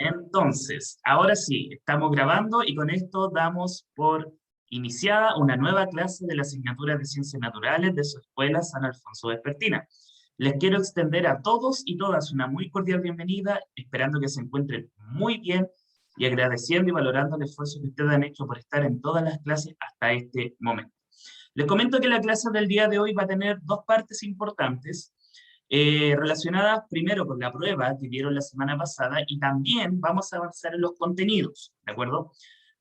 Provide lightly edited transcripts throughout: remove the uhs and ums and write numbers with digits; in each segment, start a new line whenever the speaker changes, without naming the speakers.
Entonces, ahora sí, estamos grabando y con esto damos por iniciada una nueva clase de la asignatura de Ciencias Naturales de su escuela San Alfonso de Espartina. Les quiero extender a todos y todas una muy cordial bienvenida, esperando que se encuentren muy bien y agradeciendo y valorando el esfuerzo que ustedes han hecho por estar en todas las clases hasta este momento. Les comento que la clase del día de hoy va a tener dos partes importantes, relacionadas primero con la prueba que dieron la semana pasada y también vamos a avanzar en los contenidos, ¿de acuerdo?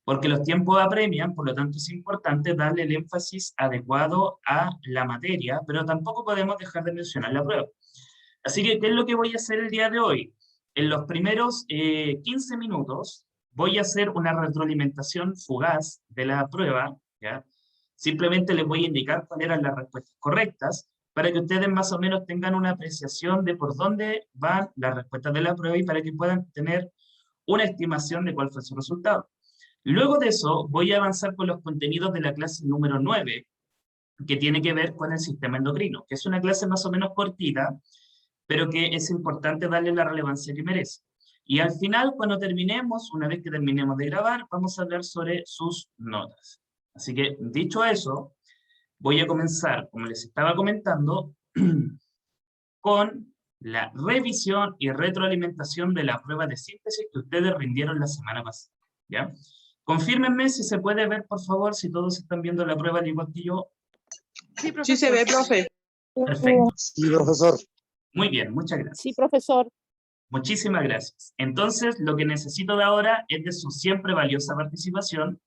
Porque los tiempos apremian, por lo tanto es importante darle el énfasis adecuado a la materia, pero tampoco podemos dejar de mencionar la prueba. Así que, ¿qué es lo que voy a hacer el día de hoy? En los primeros 15 minutos voy a hacer una retroalimentación fugaz de la prueba, ¿ya? Simplemente les voy a indicar cuáles eran las respuestas correctas, para que ustedes más o menos tengan una apreciación de por dónde van las respuestas de la prueba y para que puedan tener una estimación de cuál fue su resultado. Luego de eso, voy a avanzar con los contenidos de la clase número 9, que tiene que ver con el sistema endocrino, que es una clase más o menos cortita, pero que es importante darle la relevancia que merece. Y al final, cuando terminemos, una vez que terminemos de grabar, vamos a hablar sobre sus notas. Así que, dicho eso, voy a comenzar, como les estaba comentando, con la revisión y retroalimentación de la prueba de síntesis que ustedes rindieron la semana pasada, ¿ya? Confírmenme si se puede ver, por favor, si todos están viendo la prueba al igual que yo.
Sí, profesor. Sí se ve, profe.
Perfecto.
Sí, profesor.
Muy bien, muchas gracias.
Sí, profesor.
Muchísimas gracias. Entonces, lo que necesito de ahora es de su siempre valiosa participación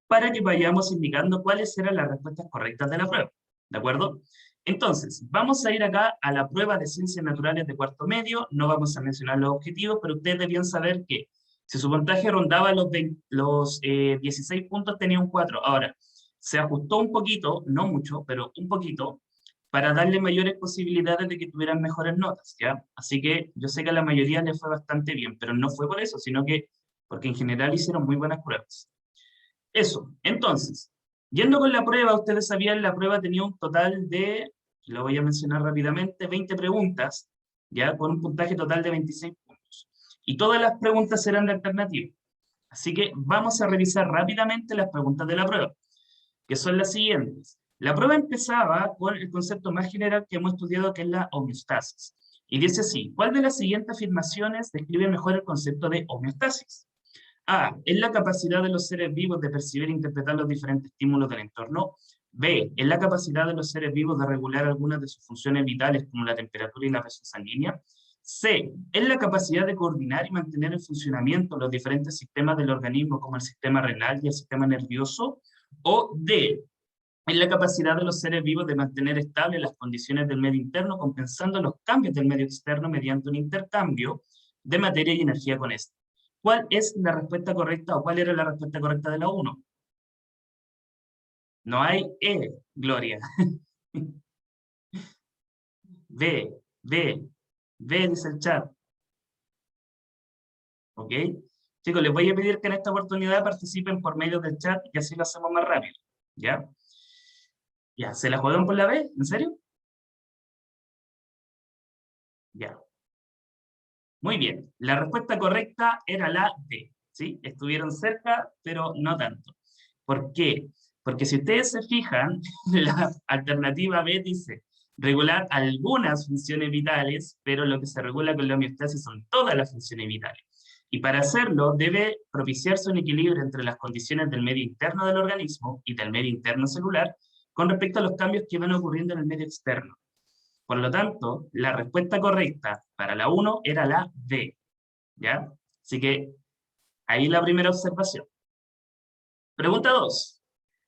para que vayamos indicando cuáles eran las respuestas correctas de la prueba, ¿de acuerdo? Entonces, vamos a ir acá a la prueba de Ciencias Naturales de cuarto medio, no vamos a mencionar los objetivos, pero ustedes debían saber que si su puntaje rondaba los 16 puntos, tenía un 4. Ahora, se ajustó un poquito, no mucho, pero un poquito, para darle mayores posibilidades de que tuvieran mejores notas, ¿ya? Así que yo sé que a la mayoría les fue bastante bien, pero no fue por eso, sino que porque en general hicieron muy buenas pruebas. Eso, entonces, yendo con la prueba, ustedes sabían, la prueba tenía un total de, lo voy a mencionar rápidamente, 20 preguntas, ya, con un puntaje total de 26 puntos. Y todas las preguntas eran de alternativa. Así que vamos a revisar rápidamente las preguntas de la prueba, que son las siguientes. La prueba empezaba con el concepto más general que hemos estudiado, que es la homeostasis. Y dice así: ¿cuál de las siguientes afirmaciones describe mejor el concepto de homeostasis? A, es la capacidad de los seres vivos de percibir e interpretar los diferentes estímulos del entorno. B, es la capacidad de los seres vivos de regular algunas de sus funciones vitales, como la temperatura y la presión sanguínea. C, es la capacidad de coordinar y mantener en funcionamiento los diferentes sistemas del organismo, como el sistema renal y el sistema nervioso. O D, es la capacidad de los seres vivos de mantener estables las condiciones del medio interno, compensando los cambios del medio externo mediante un intercambio de materia y energía con este. ¿Cuál es la respuesta correcta o cuál era la respuesta correcta de la 1? No hay E, Gloria. B, B, B dice el chat. ¿Ok? Chicos, les voy a pedir que en esta oportunidad participen por medio del chat y así lo hacemos más rápido. ¿Ya? ¿Ya? ¿Se la juegan por la B? ¿En serio? Ya. Muy bien. La respuesta correcta era la D. ¿Sí? Estuvieron cerca, pero no tanto. ¿Por qué? Porque si ustedes se fijan, la alternativa B dice regular algunas funciones vitales, pero lo que se regula con la homeostasis son todas las funciones vitales. Y para hacerlo, debe propiciarse un equilibrio entre las condiciones del medio interno del organismo y del medio interno celular con respecto a los cambios que van ocurriendo en el medio externo. Por lo tanto, la respuesta correcta para la 1 era la D. ¿Ya? Así que ahí la primera observación. Pregunta 2.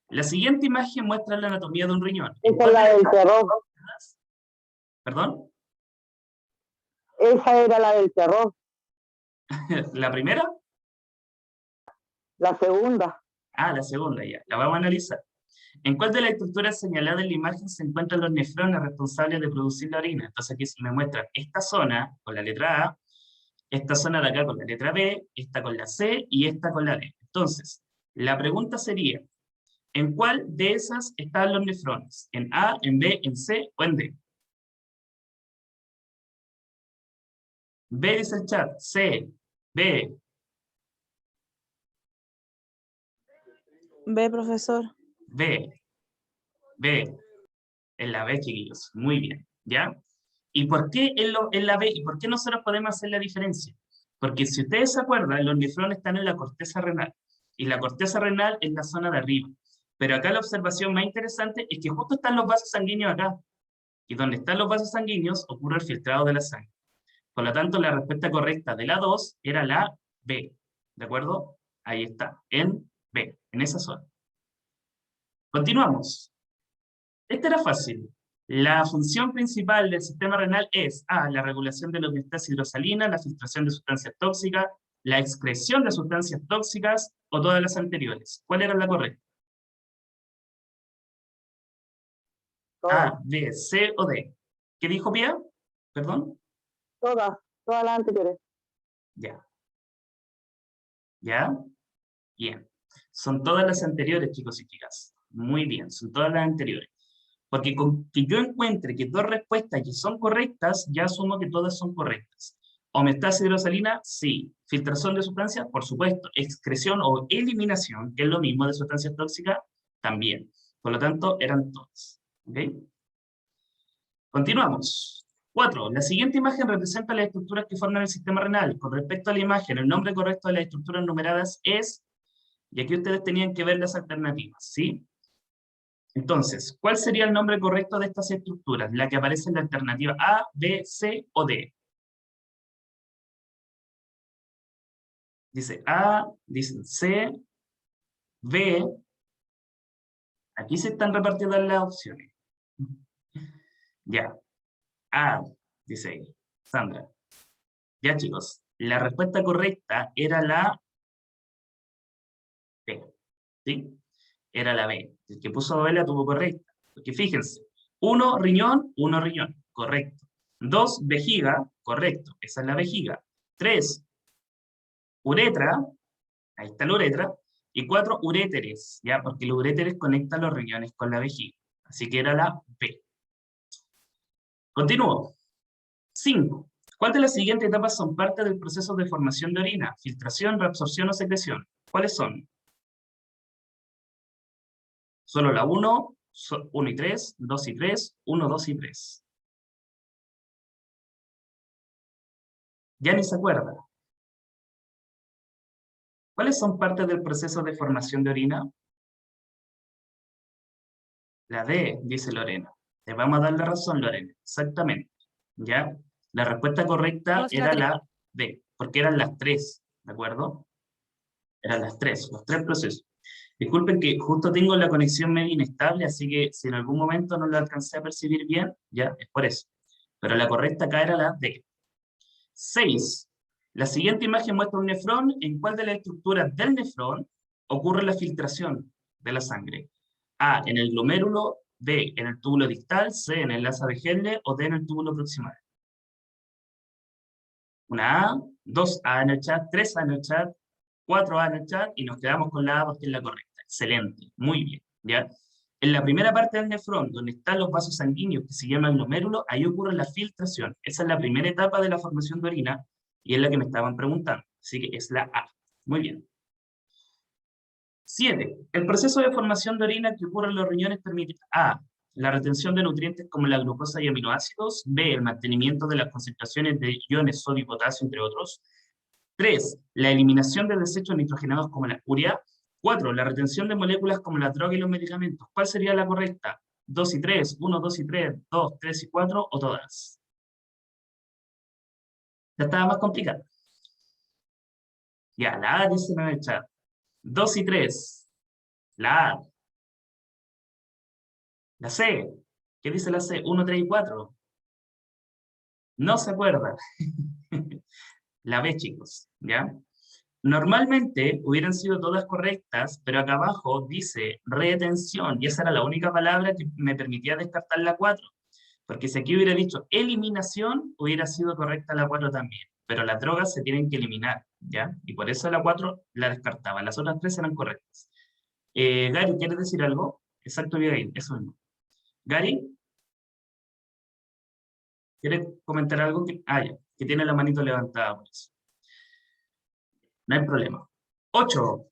La siguiente imagen muestra la anatomía de un riñón.
Esa es la del terror.
¿Perdón?
Esa era la del terror.
¿La primera?
La segunda.
Ah, la segunda ya. La vamos a analizar. ¿En cuál de las estructuras señaladas en la imagen se encuentran los nefrones responsables de producir la orina? Entonces aquí me muestran esta zona con la letra A, esta zona de acá con la letra B, esta con la C y esta con la D. Entonces, la pregunta sería, ¿en cuál de esas están los nefrones? ¿En A, en B, en C o en D? B dice el chat, C. B.
B, profesor.
B. B. En la B, chiquillos. Muy bien. ¿Ya? ¿Y por qué en la B? ¿Y por qué nosotros podemos hacer la diferencia? Porque si ustedes se acuerdan, los nefrones están en la corteza renal. Y la corteza renal es la zona de arriba. Pero acá la observación más interesante es que justo están los vasos sanguíneos acá. Y donde están los vasos sanguíneos ocurre el filtrado de la sangre. Por lo tanto, la respuesta correcta de la 2 era la B. ¿De acuerdo? Ahí está, en B, en esa zona. Continuamos. Esta era fácil. La función principal del sistema renal es A, la regulación de la homeostasis hidrosalina, la filtración de sustancias tóxicas, la excreción de sustancias tóxicas o todas las anteriores. ¿Cuál era la correcta? A, B, C o D. ¿Qué dijo Pia? ¿Perdón?
Todas las anteriores.
Ya. ¿Ya? Bien. Son todas las anteriores, chicos y chicas. Muy bien, son todas las anteriores. Porque con que yo encuentre que dos respuestas que son correctas, ya asumo que todas son correctas. Homeostasis hidrosalina, sí. Filtración de sustancias, por supuesto. Excreción o eliminación, que es lo mismo de sustancias tóxicas, también. Por lo tanto, eran todas. ¿Ok? Continuamos. 4. La siguiente imagen representa las estructuras que forman el sistema renal. Con respecto a la imagen, el nombre correcto de las estructuras numeradas es... Y aquí ustedes tenían que ver las alternativas, ¿sí? Entonces, ¿cuál sería el nombre correcto de estas estructuras? La que aparece en la alternativa A, B, C o D. Dice A, dice C, B. Aquí se están repartidas las opciones. Ya. A, dice ahí, Sandra. Ya, chicos. La respuesta correcta era la B. ¿Sí? Era la B. El que puso B la tuvo correcta. Porque fíjense, 1 riñón, 1 riñón. Correcto. 2 vejiga. Correcto. Esa es la vejiga. 3 uretra. Ahí está la uretra. Y 4 uréteres. ¿Ya? Porque los uréteres conectan los riñones con la vejiga. Así que era la B. Continúo. 5. ¿Cuál de las siguientes etapas son parte del proceso de formación de orina? Filtración, reabsorción o secreción. ¿Cuáles son? Solo la 1, 1 y 3, 2 y 3, 1, 2 y 3. Ya ni se acuerda. ¿Cuáles son parte del proceso de formación de orina? La D, dice Lorena. Te vamos a dar la razón, Lorena. Exactamente. ¿Ya? La respuesta correcta era la D, porque eran las 3, ¿de acuerdo? Eran las 3, los 3 procesos. Disculpen que justo tengo la conexión medio inestable, así que si en algún momento no lo alcancé a percibir bien, ya, es por eso. Pero la correcta acá era la D. 6. La siguiente imagen muestra un nefrón. ¿En cuál de las estructuras del nefrón ocurre la filtración de la sangre? A, en el glomérulo, B, en el túbulo distal, C, en el asa de Henle o D, en el túbulo proximal. Una A, 2A en el chat, 3A en el chat, 4A en el chat y nos quedamos con la A porque es la correcta. Excelente, muy bien. ¿Ya? En la primera parte del nefrón, donde están los vasos sanguíneos que se llaman glomérulo, ahí ocurre la filtración. Esa es la primera etapa de la formación de orina y es la que me estaban preguntando. Así que es la A. Muy bien. 7. El proceso de formación de orina que ocurre en los riñones permite A, la retención de nutrientes como la glucosa y aminoácidos, B, el mantenimiento de las concentraciones de iones sodio y potasio, entre otros. 3. La eliminación de desechos nitrogenados como la urea. 4. La retención de moléculas como la droga y los medicamentos. ¿Cuál sería la correcta? 2 y 3, 1, 2 y 3, 2, 3 y 4 o todas. Ya estaba más complicada. Ya, la A dice en el chat. 2 y 3. La A. La C. ¿Qué dice la C? 1, 3 y 4. No se acuerda. La B, chicos. ¿Ya? Normalmente hubieran sido todas correctas, pero acá abajo dice retención, y esa era la única palabra que me permitía descartar la 4. Porque si aquí hubiera dicho eliminación, hubiera sido correcta la 4 también. Pero las drogas se tienen que eliminar, ¿ya? Y por eso la 4 la descartaba. Las otras 3 eran correctas. Gary, ¿quieres decir algo? Exacto, Abigail, eso mismo. Gary, ¿quieres comentar algo? Ya, que tiene la manito levantada por eso. No hay problema. 8.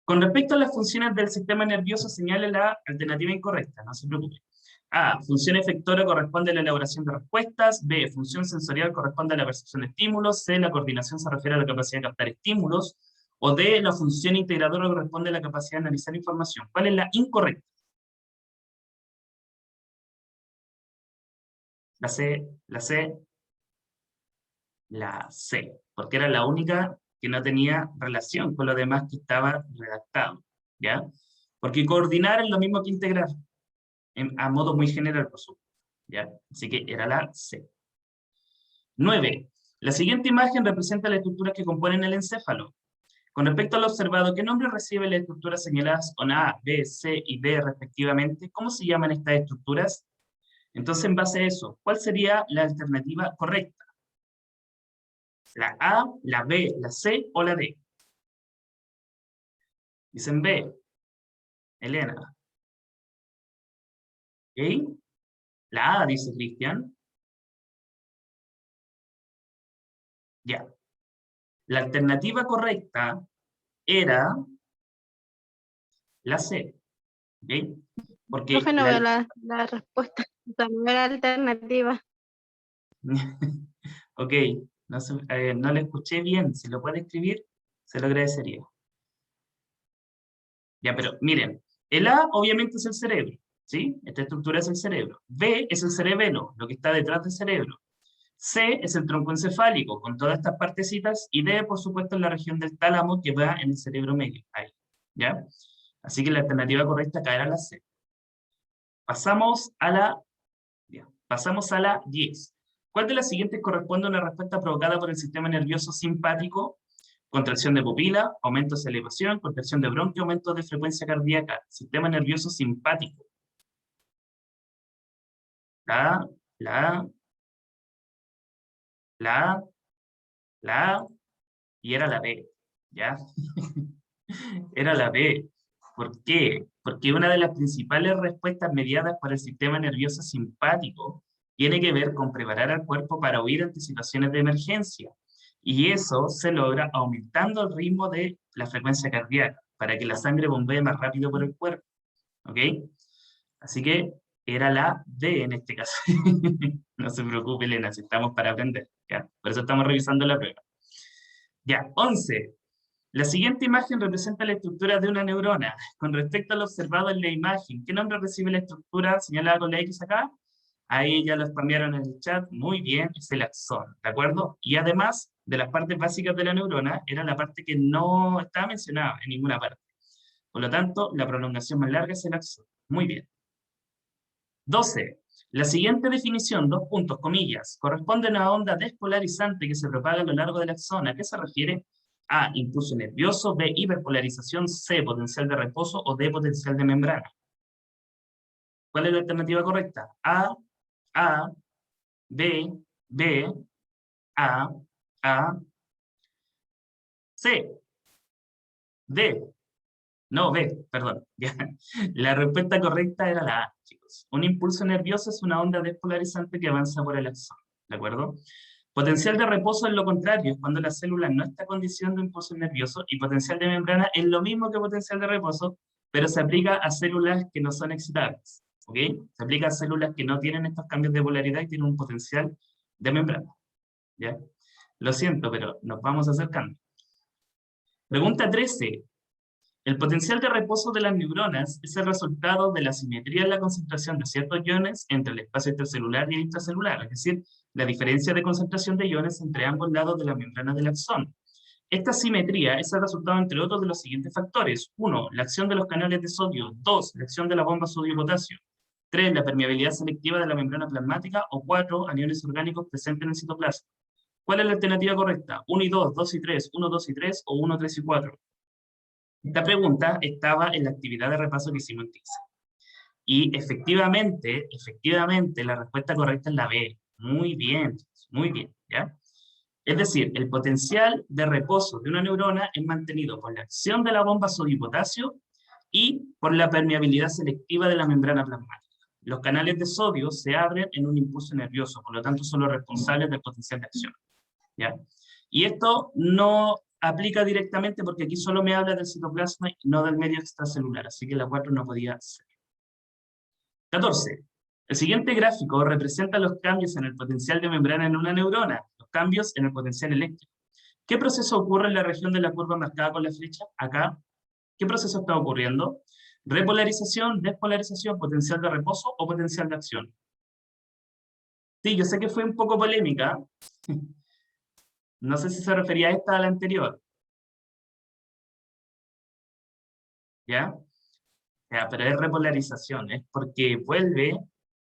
Con respecto a las funciones del sistema nervioso, señale la alternativa incorrecta, no se preocupe. A. Función efectora corresponde a la elaboración de respuestas. B. Función sensorial corresponde a la percepción de estímulos. C. La coordinación se refiere a la capacidad de captar estímulos. O D. La función integradora corresponde a la capacidad de analizar información. ¿Cuál es la incorrecta? La C, la C, la C, porque era la única que no tenía relación con lo demás que estaba redactado, ¿ya? Porque coordinar es lo mismo que integrar, a modo muy general, por supuesto, ¿ya? Así que era la C. 9. La siguiente imagen representa las estructuras que componen el encéfalo. Con respecto al observado, ¿qué nombre reciben las estructuras señaladas con A, B, C y D respectivamente? ¿Cómo se llaman estas estructuras? Entonces, en base a eso, ¿cuál sería la alternativa correcta? ¿La A, la B, la C o la D? Dicen B. Elena. ¿Ok? La A, dice Cristian. Ya. La alternativa correcta era la C. ¿Ok? Porque
Profe, no veo la respuesta, no veo la alternativa.
Ok, no le escuché bien. Si lo puede escribir, se lo agradecería. Ya, pero miren, el A obviamente es el cerebro, ¿sí? Esta estructura es el cerebro. B es el cerebelo, lo que está detrás del cerebro. C es el tronco encefálico, con todas estas partecitas, y D, por supuesto, es la región del tálamo que va en el cerebro medio, ahí, ¿ya? Así que la alternativa correcta acá era la C. Pasamos a la 10. ¿Cuál de las siguientes corresponde a una respuesta provocada por el sistema nervioso simpático? Contracción de pupila, aumento de elevación, contracción de bronquio, aumento de frecuencia cardíaca. Sistema nervioso simpático. La A, y era la B, ¿ya? Era la B. ¿Por qué? Porque una de las principales respuestas mediadas por el sistema nervioso simpático tiene que ver con preparar al cuerpo para huir ante situaciones de emergencia. Y eso se logra aumentando el ritmo de la frecuencia cardíaca, para que la sangre bombee más rápido por el cuerpo. ¿Ok? Así que era la D en este caso. No se preocupe, Elena, si estamos para aprender. ¿Ya? Por eso estamos revisando la prueba. Ya, 11. La siguiente imagen representa la estructura de una neurona. Con respecto al observado en la imagen, ¿qué nombre recibe la estructura señalada con la X acá? Ahí ya lo spamearon en el chat. Muy bien, es el axón, ¿de acuerdo? Y además, de las partes básicas de la neurona, era la parte que no estaba mencionada en ninguna parte. Por lo tanto, la prolongación más larga es el axón. Muy bien. 12. La siguiente definición, dos puntos, comillas, corresponde a una onda despolarizante que se propaga a lo largo de la axón. ¿A qué se refiere? A, impulso nervioso. B, hiperpolarización. C, potencial de reposo. O D, potencial de membrana. ¿Cuál es la alternativa correcta? A, B, B, A, C, D. No, B, perdón. La respuesta correcta era la A, chicos. Un impulso nervioso es una onda despolarizante que avanza por el axón, ¿de acuerdo? Potencial de reposo es lo contrario, es cuando la célula no está condicionando impulso nervioso, y potencial de membrana es lo mismo que potencial de reposo, pero se aplica a células que no son excitables, ¿ok? Se aplica a células que no tienen estos cambios de polaridad y tienen un potencial de membrana, ¿ya? Lo siento, pero nos vamos acercando. Pregunta 13. El potencial de reposo de las neuronas es el resultado de la simetría en la concentración de ciertos iones entre el espacio intercelular y el intracelular, es decir, la diferencia de concentración de iones entre ambos lados de la membrana del axón. Esta simetría es el resultado, entre otros, de los siguientes factores. 1. La acción de los canales de sodio. 2. La acción de la bomba sodio-potasio. 3. La permeabilidad selectiva de la membrana plasmática. O 4. Aniones orgánicos presentes en el citoplasma. ¿Cuál es la alternativa correcta? 1 y 2, 2 y 3, 1, 2 y 3 o 1, 3 y 4. Esta pregunta estaba en la actividad de repaso que hicimos en TICSA. Y efectivamente, la respuesta correcta es la B. Muy bien, ¿ya? Es decir, el potencial de reposo de una neurona es mantenido por la acción de la bomba sodio-potasio y por la permeabilidad selectiva de la membrana plasmática. Los canales de sodio se abren en un impulso nervioso, por lo tanto son los responsables del potencial de acción, ¿ya? Y esto no aplica directamente porque aquí solo me habla del citoplasma y no del medio extracelular, así que la 4 no podía ser. 14. El siguiente gráfico representa los cambios en el potencial de membrana en una neurona, los cambios en el potencial eléctrico. ¿Qué proceso ocurre en la región de la curva marcada con la flecha? Acá. ¿Qué proceso está ocurriendo? Repolarización, despolarización, potencial de reposo o potencial de acción. Sí, yo sé que fue un poco polémica. No sé si se refería a esta o a la anterior. ¿Ya? Ya, pero es repolarización, es porque vuelve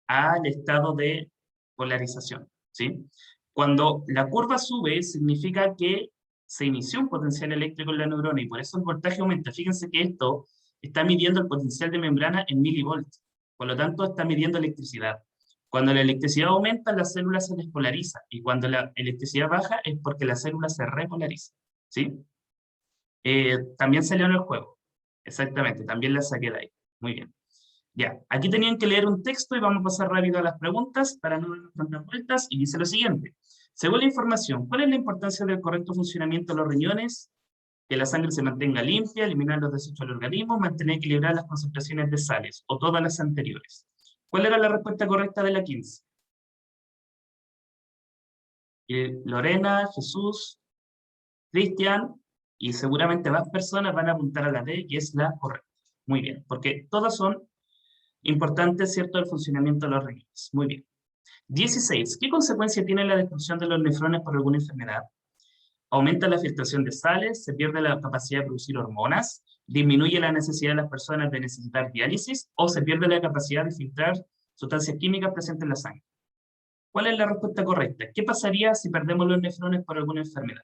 al estado de polarización, ¿sí? Cuando la curva sube, significa que se inició un potencial eléctrico en la neurona y por eso el voltaje aumenta. Fíjense que esto está midiendo el potencial de membrana en milivolts, por lo tanto está midiendo electricidad. Cuando la electricidad aumenta, la célula se despolariza, y cuando la electricidad baja es porque la célula se repolariza, ¿sí? También salió en el juego, exactamente, también la saqué de ahí, muy bien. Ya, aquí tenían que leer un texto y vamos a pasar rápido a las preguntas para no darnos tantas vueltas, y dice lo siguiente. Según la información, ¿cuál es la importancia del correcto funcionamiento de los riñones? Que la sangre se mantenga limpia, eliminar los desechos del organismo, mantener equilibradas las concentraciones de sales, o todas las anteriores. ¿Cuál era la respuesta correcta de la 15? Lorena, Jesús, Cristian, y seguramente más personas van a apuntar a la D, y es la correcta. Muy bien, porque todas son importantes, ¿cierto?, el funcionamiento de los riñones. Muy bien. 16. ¿Qué consecuencia tiene la destrucción de los nefrones por alguna enfermedad? Aumenta la filtración de sales, se pierde la capacidad de producir hormonas, disminuye la necesidad de las personas de necesitar diálisis, o se pierde la capacidad de filtrar sustancias químicas presentes en la sangre. ¿Cuál es la respuesta correcta? ¿Qué pasaría si perdemos los nefrones por alguna enfermedad?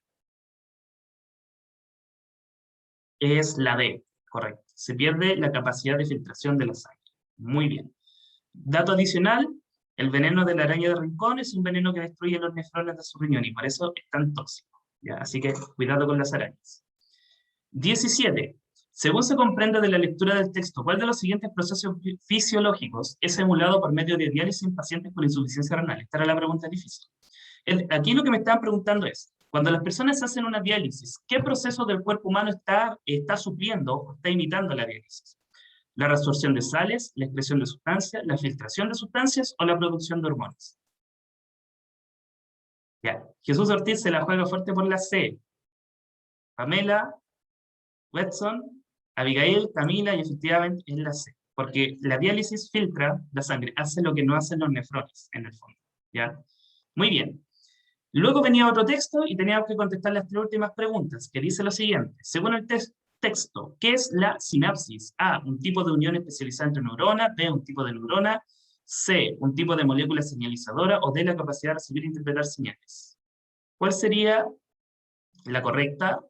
Es la D, correcto. Se pierde la capacidad de filtración de la sangre. Muy bien. Dato adicional, el veneno de la araña de rincón es un veneno que destruye los nefrones de su riñón y por eso es tan tóxico. ¿Ya? Así que cuidado con las arañas. 17. Según se comprende de la lectura del texto, ¿cuál de los siguientes procesos fisiológicos es emulado por medio de diálisis en pacientes con insuficiencia renal? Esta era la pregunta difícil. Aquí lo que me estaban preguntando es, cuando las personas hacen una diálisis, ¿qué proceso del cuerpo humano está supliendo o está imitando la diálisis? ¿La reabsorción de sales, la excreción de sustancias, la filtración de sustancias o la producción de hormonas? Ya, Jesús Ortiz se la juega fuerte por la C. Pamela, Watson, Abigail, Camila, y efectivamente es la C. Porque la diálisis filtra la sangre, hace lo que no hacen los nefrones, en el fondo. ¿Ya? Muy bien. Luego venía otro texto y teníamos que contestar las 3 últimas preguntas, que dice lo siguiente. Según el texto, ¿qué es la sinapsis? A, un tipo de unión especializada entre neuronas. B, un tipo de neurona. C, un tipo de molécula señalizadora. O D, la capacidad de recibir e interpretar señales. ¿Cuál sería la correcta?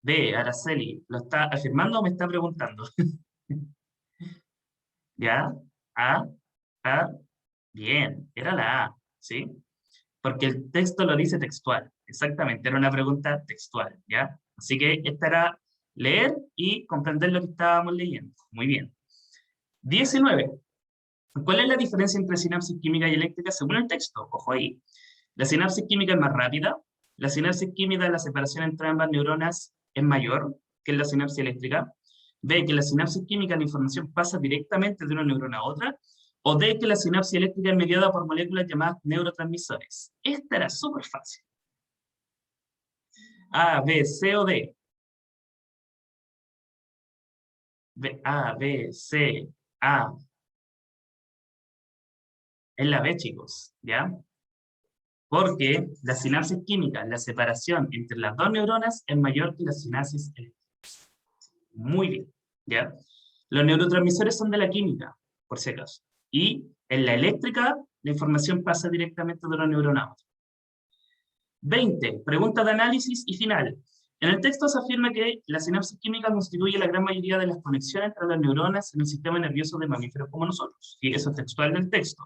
B, Araceli. ¿Lo está afirmando o me está preguntando? ¿Ya? A. Bien, era la A, ¿sí? Porque el texto lo dice textual, exactamente, era una pregunta textual, ¿ya? Así que esta era leer y comprender lo que estábamos leyendo. Muy bien. 19. ¿Cuál es la diferencia entre sinapsis química y eléctrica según el texto? Ojo ahí. La sinapsis química es más rápida, la sinapsis química, la separación entre ambas neuronas es mayor que la sinapsis eléctrica. B, que la sinapsis química la información pasa directamente de una neurona a otra. O D, que la sinapsis eléctrica es mediada por moléculas llamadas neurotransmisores. Esta era súper fácil. A, B, C o D. A, B, C, A. Es la B, chicos, ¿ya? Porque la sinapsis química, la separación entre las dos neuronas es mayor que la sinapsis eléctrica. Muy bien, ¿ya? Los neurotransmisores son de la química, por si acaso. Y en la eléctrica, la información pasa directamente de una neurona a otra. 20. Pregunta de análisis y final. En el texto se afirma que la sinapsis química constituye la gran mayoría de las conexiones entre las neuronas en el sistema nervioso de mamíferos como nosotros. Y eso es textual del texto.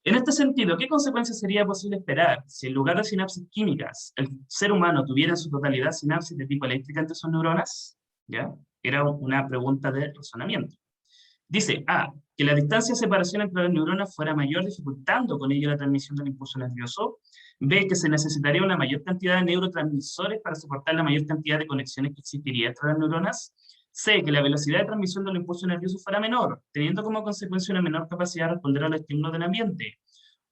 En este sentido, ¿qué consecuencias sería posible esperar si en lugar de sinapsis químicas, el ser humano tuviera en su totalidad sinapsis de tipo eléctrica entre sus neuronas? ¿Ya? Era una pregunta de razonamiento. Dice, A, que la distancia de separación entre las neuronas fuera mayor, dificultando con ello la transmisión del impulso nervioso. B, que se necesitaría una mayor cantidad de neurotransmisores para soportar la mayor cantidad de conexiones que existiría entre las neuronas. C, que la velocidad de transmisión del impulso nervioso fuera menor, teniendo como consecuencia una menor capacidad de responder a los estímulos del ambiente.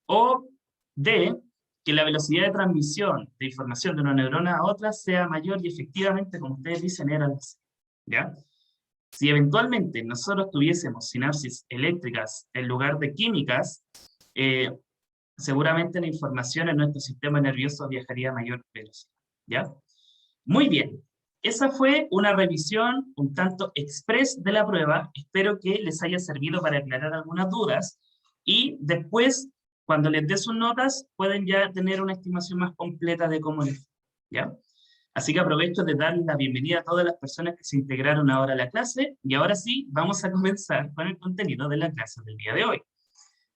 O D, que la velocidad de transmisión de información de una neurona a otra sea mayor y efectivamente, como ustedes dicen, era la C. ¿Ya? Si eventualmente nosotros tuviésemos sinapsis eléctricas en lugar de químicas, seguramente la información en nuestro sistema nervioso viajaría a mayor velocidad. ¿Ya? Muy bien. Esa fue una revisión un tanto express de la prueba. Espero que les haya servido para aclarar algunas dudas. Y después, cuando les dé sus notas, pueden ya tener una estimación más completa de cómo les fue. ¿Ya? Así que aprovecho de darles la bienvenida a todas las personas que se integraron ahora a la clase. Y ahora sí, vamos a comenzar con el contenido de la clase del día de hoy,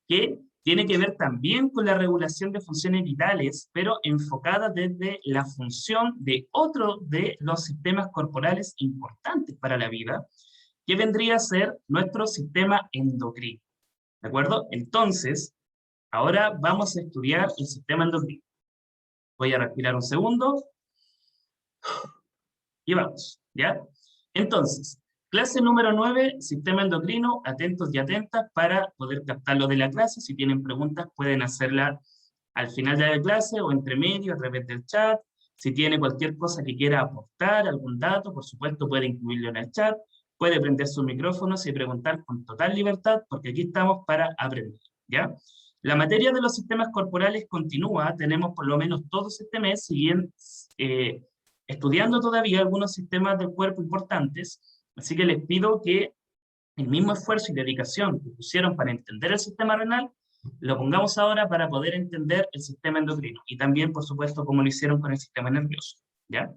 que tiene que ver también con la regulación de funciones vitales, pero enfocada desde la función de otro de los sistemas corporales importantes para la vida, que vendría a ser nuestro sistema endocrino. ¿De acuerdo? Entonces, ahora vamos a estudiar el sistema endocrino. Voy a respirar un segundo. Y vamos, ¿ya? Entonces, clase número 9, sistema endocrino, atentos y atentas para poder captarlo de la clase. Si tienen preguntas pueden hacerla al final de la clase o entre medio a través del chat. Si tiene cualquier cosa que quiera aportar, algún dato, por supuesto puede incluirlo en el chat. Puede prender sus micrófonos y preguntar con total libertad, porque aquí estamos para aprender, ¿ya? La materia de los sistemas corporales continúa, tenemos por lo menos todo este mes, si bien estudiando todavía algunos sistemas del cuerpo importantes, así que les pido que el mismo esfuerzo y dedicación que pusieron para entender el sistema renal, lo pongamos ahora para poder entender el sistema endocrino, y también, por supuesto, como lo hicieron con el sistema nervioso, ¿ya?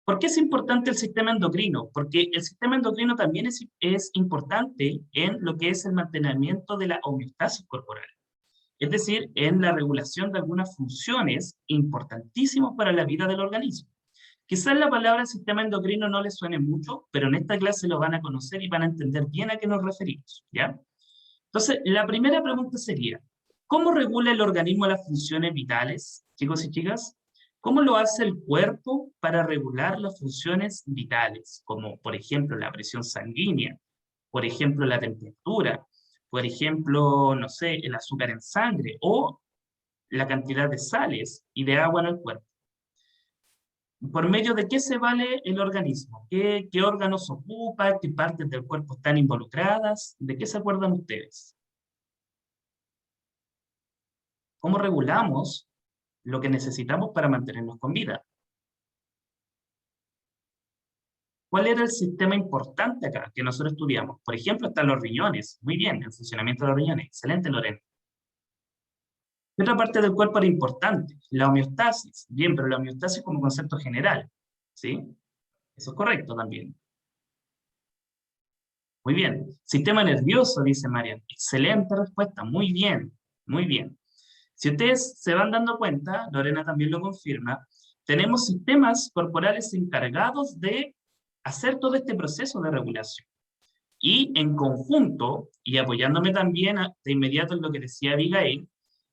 ¿Por qué es importante el sistema endocrino? Porque el sistema endocrino también es importante en lo que es el mantenimiento de la homeostasis corporal, es decir, en la regulación de algunas funciones importantísimas para la vida del organismo. Quizás la palabra sistema endocrino no les suene mucho, pero en esta clase lo van a conocer y van a entender bien a qué nos referimos, ¿ya? Entonces, la primera pregunta sería, ¿cómo regula el organismo las funciones vitales, chicos y chicas? ¿Cómo lo hace el cuerpo para regular las funciones vitales? Como, por ejemplo, la presión sanguínea, por ejemplo, la temperatura, por ejemplo, no sé, el azúcar en sangre, o la cantidad de sales y de agua en el cuerpo. ¿Por medio de qué se vale el organismo? ¿Qué órganos ocupa? ¿Qué partes del cuerpo están involucradas? ¿De qué se acuerdan ustedes? ¿Cómo regulamos lo que necesitamos para mantenernos con vida? ¿Cuál era el sistema importante acá que nosotros estudiamos? Por ejemplo, están los riñones. Muy bien, el funcionamiento de los riñones. Excelente, Lorena. ¿Qué otra parte del cuerpo era importante? La homeostasis. Bien, pero la homeostasis como concepto general, ¿sí? Eso es correcto también. Muy bien. Sistema nervioso, dice Marian. Excelente respuesta. Muy bien, muy bien. Si ustedes se van dando cuenta, Lorena también lo confirma, tenemos sistemas corporales encargados de hacer todo este proceso de regulación. Y en conjunto, y apoyándome también de inmediato en lo que decía Abigail,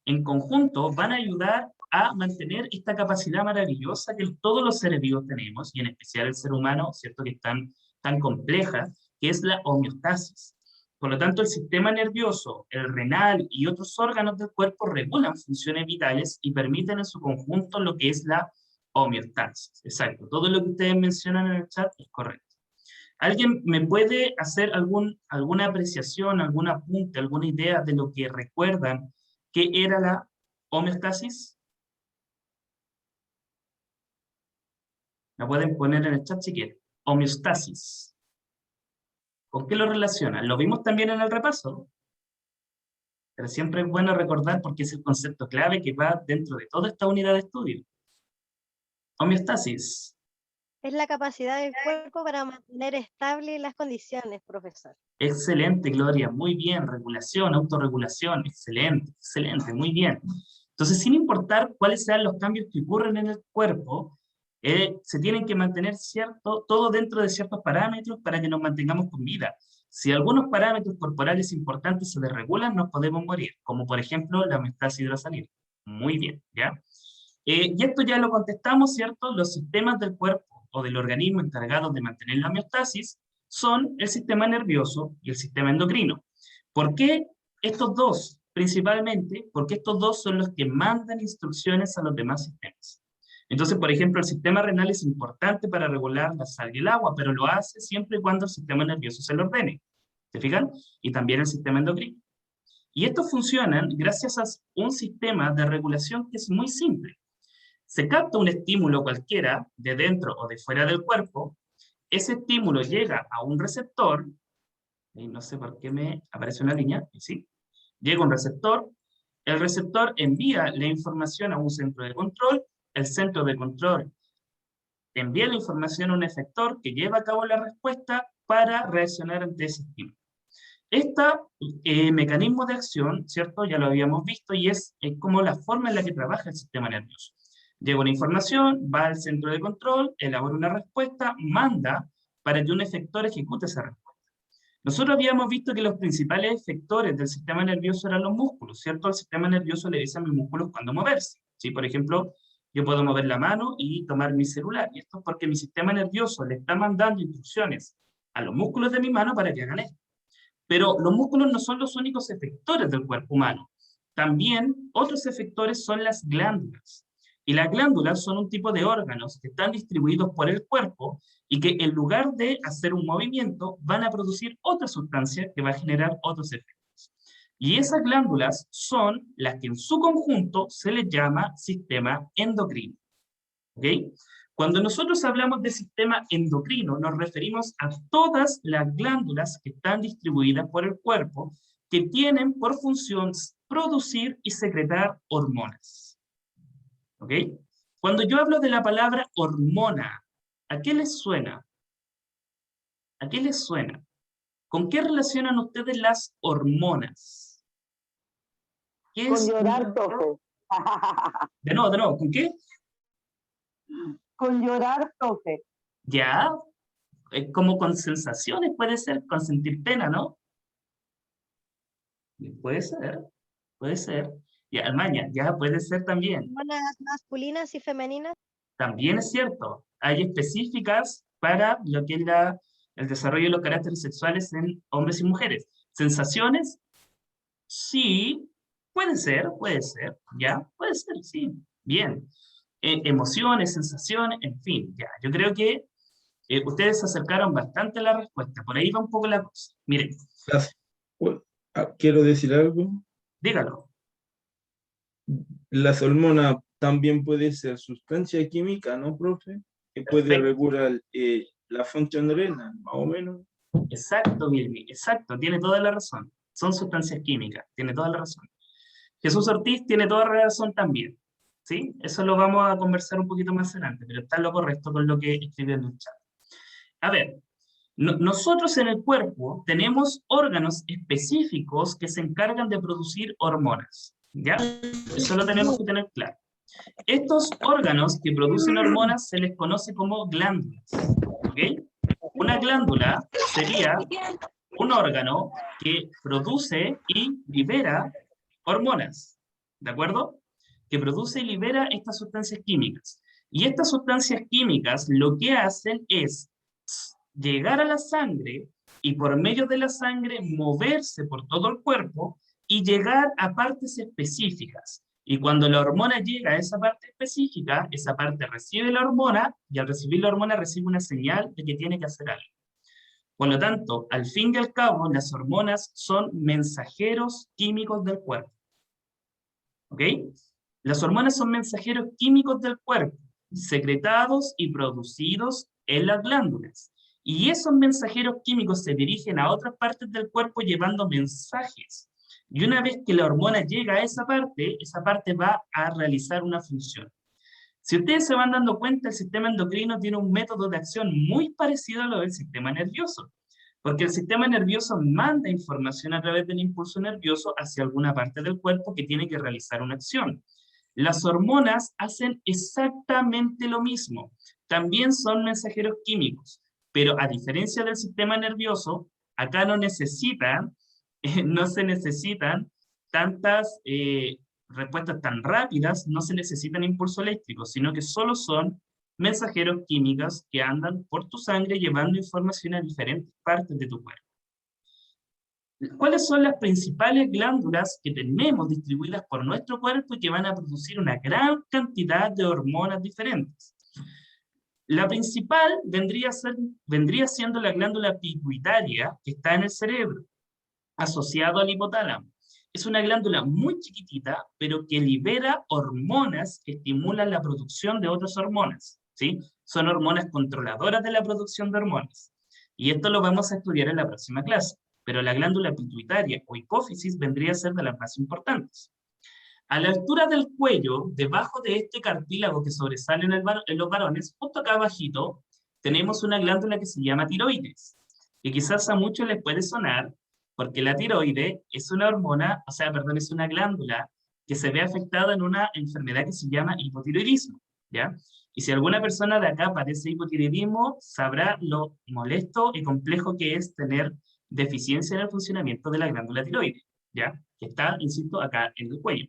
en conjunto van a ayudar a mantener esta capacidad maravillosa que todos los seres vivos tenemos, y en especial el ser humano, ¿cierto?, que es tan compleja, que es la homeostasis. Por lo tanto, el sistema nervioso, el renal y otros órganos del cuerpo regulan funciones vitales y permiten en su conjunto lo que es la homeostasis. Exacto, todo lo que ustedes mencionan en el chat es correcto. ¿Alguien me puede hacer alguna apreciación, algún apunte, alguna idea de lo que recuerdan que era la homeostasis? La pueden poner en el chat si quieren. Homeostasis. ¿Con qué lo relacionan? Lo vimos también en el repaso, pero siempre es bueno recordar porque es el concepto clave que va dentro de toda esta unidad de estudio. Homeostasis.
Es la capacidad del cuerpo para mantener estables las condiciones, profesor.
Excelente, Gloria, muy bien. Regulación, autorregulación, excelente, excelente, muy bien. Entonces, sin importar cuáles sean los cambios que ocurren en el cuerpo, se tienen que mantener todo dentro de ciertos parámetros para que nos mantengamos con vida. Si algunos parámetros corporales importantes se desregulan, nos podemos morir, como por ejemplo la homeostasis hidrosalina. Muy bien, ¿ya? Y esto ya lo contestamos, ¿cierto? Los sistemas del cuerpo o del organismo encargados de mantener la homeostasis son el sistema nervioso y el sistema endocrino. ¿Por qué estos dos? Principalmente porque estos dos son los que mandan instrucciones a los demás sistemas. Entonces, por ejemplo, el sistema renal es importante para regular la sal y el agua, pero lo hace siempre y cuando el sistema nervioso se lo ordene. ¿Se fijan? Y también el sistema endocrino. Y estos funcionan gracias a un sistema de regulación que es muy simple. Se capta un estímulo cualquiera, de dentro o de fuera del cuerpo, ese estímulo llega a un receptor, y no sé por qué me aparece una línea, ¿sí? Llega un receptor, el receptor envía la información a un centro de control, el centro de control envía la información a un efector que lleva a cabo la respuesta para reaccionar ante ese estímulo. Este mecanismo de acción, ¿cierto? Ya lo habíamos visto y es como la forma en la que trabaja el sistema nervioso. Llega una información, va al centro de control, elabora una respuesta, manda para que un efector ejecute esa respuesta. Nosotros habíamos visto que los principales efectores del sistema nervioso eran los músculos, ¿cierto? Al sistema nervioso le dicen a mis músculos cuándo moverse, ¿sí? Por ejemplo, yo puedo mover la mano y tomar mi celular, y esto es porque mi sistema nervioso le está mandando instrucciones a los músculos de mi mano para que hagan esto. Pero los músculos no son los únicos efectores del cuerpo humano. También otros efectores son las glándulas. Y las glándulas son un tipo de órganos que están distribuidos por el cuerpo y que en lugar de hacer un movimiento van a producir otra sustancia que va a generar otros efectos. Y esas glándulas son las que en su conjunto se les llama sistema endocrino. ¿Ok? Cuando nosotros hablamos de sistema endocrino, nos referimos a todas las glándulas que están distribuidas por el cuerpo, que tienen por función producir y secretar hormonas. ¿Ok? Cuando yo hablo de la palabra hormona, ¿a qué les suena? ¿A qué les suena? ¿Con qué relacionan ustedes las hormonas? ¿Qué
Con
es?
llorar, profe.
De nuevo, ¿con qué?
Con llorar, profe.
Ya, como con sensaciones puede ser, con sentir pena, ¿no? Puede ser, puede ser. Y Almaña, ya puede ser también.
Hormonas masculinas y femeninas.
También es cierto, hay específicas para lo que es el desarrollo de los caracteres sexuales en hombres y mujeres. ¿Sensaciones? Sí, puede ser, ya, puede ser, sí, bien. Emociones, sensaciones, en fin, ya. Yo creo que ustedes se acercaron bastante a la respuesta, por ahí va un poco la cosa. Miren,
Quiero decir algo.
dígalo.
Las hormonas también puede ser sustancia química, ¿no, profe? Que puede
Perfecto.
regular la función renal, más o menos.
Exacto, Milmi, exacto, tiene toda la razón. Son sustancias químicas, tiene toda la razón. Jesús Ortiz tiene toda la razón también, ¿sí? Eso lo vamos a conversar un poquito más adelante, pero está lo correcto con lo que escribió en el chat. A ver, nosotros en el cuerpo tenemos órganos específicos que se encargan de producir hormonas, ¿ya? Eso lo tenemos que tener claro. Estos órganos que producen hormonas se les conoce como glándulas, ¿ok? Una glándula sería un órgano que produce y libera hormonas, ¿de acuerdo? Que produce y libera estas sustancias químicas. Y estas sustancias químicas lo que hacen es llegar a la sangre y por medio de la sangre moverse por todo el cuerpo y llegar a partes específicas. Y cuando la hormona llega a esa parte específica, esa parte recibe la hormona y al recibir la hormona recibe una señal de que tiene que hacer algo. Por lo tanto, al fin y al cabo, las hormonas son mensajeros químicos del cuerpo. ¿Ok? Las hormonas son mensajeros químicos del cuerpo, secretados y producidos en las glándulas. Y esos mensajeros químicos se dirigen a otras partes del cuerpo llevando mensajes. Y una vez que la hormona llega a esa parte va a realizar una función. Si ustedes se van dando cuenta, el sistema endocrino tiene un método de acción muy parecido a lo del sistema nervioso, porque el sistema nervioso manda información a través del impulso nervioso hacia alguna parte del cuerpo que tiene que realizar una acción. Las hormonas hacen exactamente lo mismo, también son mensajeros químicos, pero a diferencia del sistema nervioso, acá no se necesitan tantas respuestas tan rápidas, no se necesitan impulso eléctrico, sino que solo son mensajeros químicos que andan por tu sangre llevando información a diferentes partes de tu cuerpo. ¿Cuáles son las principales glándulas que tenemos distribuidas por nuestro cuerpo y que van a producir una gran cantidad de hormonas diferentes? La principal vendría siendo la glándula pituitaria, que está en el cerebro, asociado al hipotálamo. Es una glándula muy chiquitita, pero que libera hormonas que estimulan la producción de otras hormonas, ¿sí? Son hormonas controladoras de la producción de hormonas. Y esto lo vamos a estudiar en la próxima clase. Pero la glándula pituitaria o hipófisis vendría a ser de las más importantes. A la altura del cuello, debajo de este cartílago que sobresale en los varones, justo acá abajito, tenemos una glándula que se llama tiroides, que quizás a muchos les puede sonar, porque la tiroide es una hormona, es una glándula que se ve afectada en una enfermedad que se llama hipotiroidismo, ¿ya? Y si alguna persona de acá padece hipotiroidismo, sabrá lo molesto y complejo que es tener deficiencia en el funcionamiento de la glándula tiroide, ¿ya? Que está, insisto, acá en el cuello.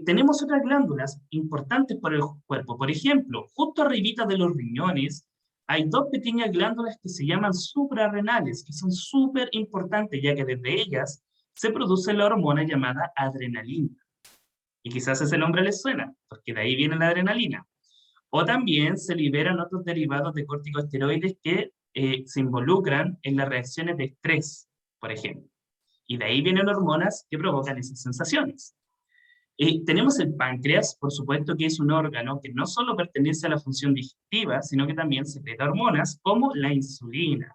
Tenemos otras glándulas importantes para el cuerpo. Por ejemplo, justo arribita de los riñones, hay dos pequeñas glándulas que se llaman suprarrenales, que son súper importantes, ya que desde ellas se produce la hormona llamada adrenalina. Y quizás ese nombre les suena, porque de ahí viene la adrenalina. O también se liberan otros derivados de corticosteroides que se involucran en las reacciones de estrés, por ejemplo. Y de ahí vienen hormonas que provocan esas sensaciones. Tenemos el páncreas, por supuesto que es un órgano que no solo pertenece a la función digestiva, sino que también secreta hormonas como la insulina,